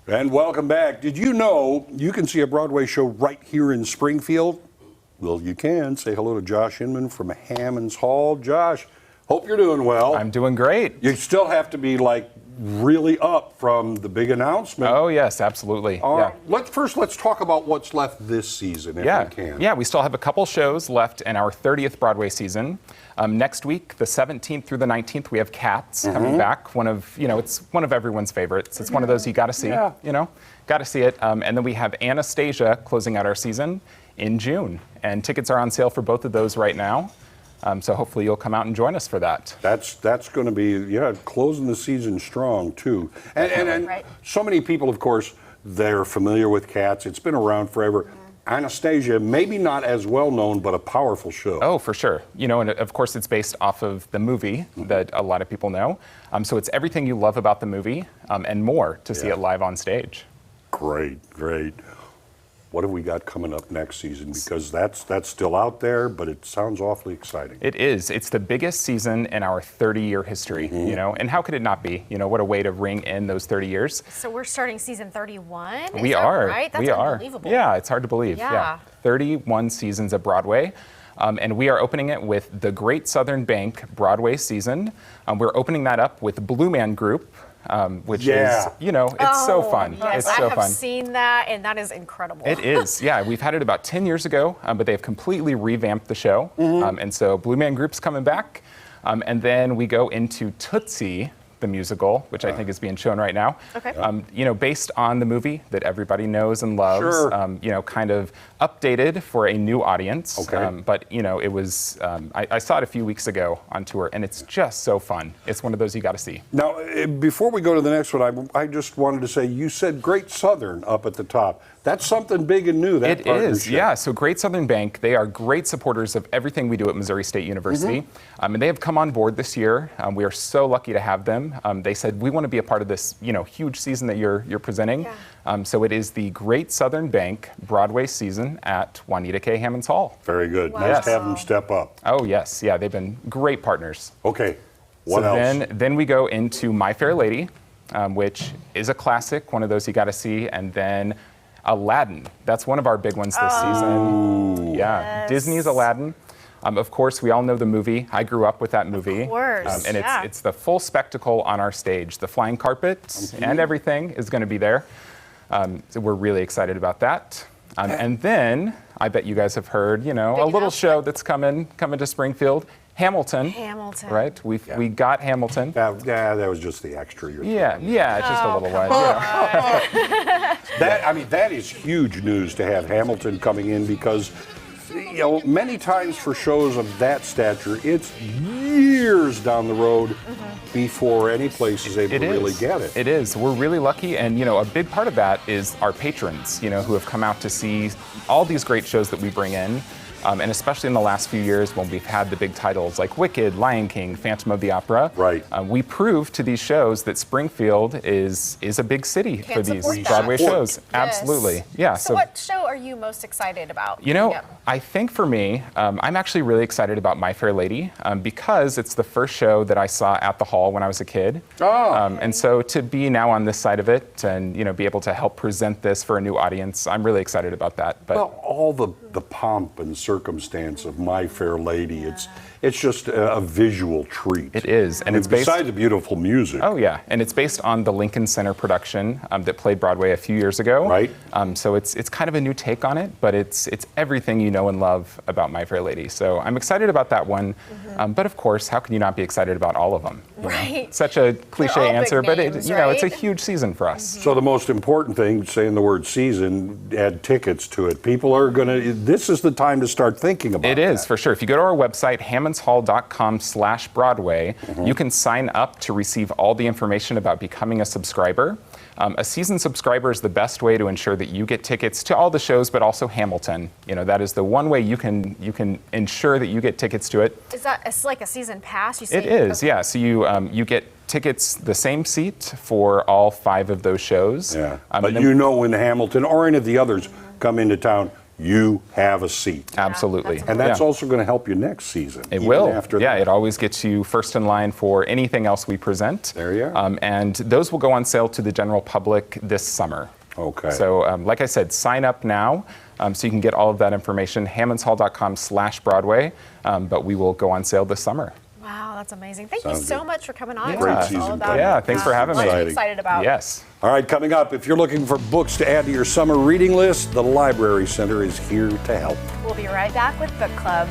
And welcome back. Did you know you can see a Broadway show right here in Springfield? Well, you can. Say hello to Josh Inman from Hammons Hall. Josh, hope you're doing well. I'm doing great. You still have to be like really up from the big announcement. Oh, yes, absolutely. Let's talk about what's left this season, if we can. Yeah, we still have a couple shows left in our 30th Broadway season. Next week, the 17th through the 19th, we have Cats coming back. It's one of everyone's favorites. It's one of those you got to see, got to see it. And then we have Anastasia closing out our season in June. And tickets are on sale for both of those right now. So hopefully you'll come out and join us for that. That's going to be, closing the season strong, too. And right. So many people, of course, they're familiar with Cats. It's been around forever. Anastasia, maybe not as well known, but a powerful show. Oh, for sure. And of course it's based off of the movie that a lot of people know. So it's everything you love about the movie and more to see it live on stage. Great. What have we got coming up next season? Because that's still out there, but it sounds awfully exciting. It is. It's the biggest season in our 30-year history, and how could it not be? What a way to ring in those 30 years. So we're starting season 31? We are. Right? That's unbelievable. Yeah, it's hard to believe. Yeah. 31 seasons of Broadway. And we are opening it with the Great Southern Bank Broadway season. We're opening that up with Blue Man Group. Which is, it's so fun. Yes, it's so I have seen that, and that is incredible. It is, yeah. We've had it about 10 years ago, but they've completely revamped the show. And so Blue Man Group's coming back. And then we go into Tootsie, the musical, which I think is being shown right now. Okay. Based on the movie that everybody knows and loves, kind of updated for a new audience. Okay. But, it was, I saw it a few weeks ago on tour, and it's just so fun. It's one of those you got to see. Now, before we go to the next one, I just wanted to say, you said Great Southern up at the top. That's something big and new, that partnership. It is, yeah. So Great Southern Bank, they are great supporters of everything we do at Missouri State University. And they have come on board this year. We are so lucky to have them. They said, we want to be a part of this, huge season that you're presenting. Yeah. So it is the Great Southern Bank Broadway season at Juanita K. Hammons Hall. Very good. Wow. Nice to have them step up. Oh, yes. Yeah, they've been great partners. Okay. What else? Then we go into My Fair Lady, which is a classic, one of those you got to see. And then Aladdin. That's one of our big ones this season. Yeah, yes. Disney's Aladdin. Of course, we all know the movie. I grew up with that movie. Of course. And it's the full spectacle on our stage. The flying carpet and everything is going to be there. So we're really excited about that. And then, I bet you guys have heard, a little show that's coming to Springfield. Hamilton. Right? We got Hamilton. Yeah, that was just the extra. Yeah, just a little one. That is huge news to have Hamilton coming in because, many times for shows of that stature, it's years down the road before any place is able to really get it. It is. We're really lucky, and a big part of that is our patrons, who have come out to see all these great shows that we bring in. And especially in the last few years when we've had the big titles like Wicked, Lion King, Phantom of the Opera. Right. We proved to these shows that Springfield is a big city for these Broadway shows. Yes. Absolutely. Yeah. So what show are you most excited about? I think for me, I'm actually really excited about My Fair Lady because it's the first show that I saw at the Hall when I was a kid. And so to be now on this side of it and be able to help present this for a new audience, I'm really excited about that. But all the pomp and circumstance of My Fair Lady, it's just a visual treat. It is, and it's based besides the beautiful music. Oh yeah, and it's based on the Lincoln Center production that played Broadway a few years ago. Right. So it's kind of a new take on it, but it's everything you know and love about My Fair Lady. So I'm excited about that one. But of course, how can you not be excited about all of them? Right. Such a cliche answer, but it's a huge season for us. So the most important thing, saying the word season, add tickets to it. People are this is the time to start thinking about it. It is, for sure. If you go to our website, hammonshall.com/Broadway, you can sign up to receive all the information about becoming a subscriber. A season subscriber is the best way to ensure that you get tickets to all the shows, but also Hamilton. That is the one way you can ensure that you get tickets to it. It's like a season pass? It is, yeah. So you get tickets, the same seat for all 5 of those shows. Yeah, but when Hamilton or any of the others come into town, you have a seat. Absolutely. that's And that's Yeah. also going to help you next season. It even will. After Yeah, that. it always gets you first in line for anything else we present. There you are. And those will go on sale to the general public this summer. Okay. So, like I said, sign up now so you can get all of that information. HammondsHall.com/Broadway. But we will go on sale this summer. Wow, that's amazing. Thank Sounds you so good. much for coming on. Great It's all season about coming. Yeah, thanks for having what me. I'm excited about. Yes. All right, coming up, if you're looking for books to add to your summer reading list, the Library Center is here to help. We'll be right back with Book Club.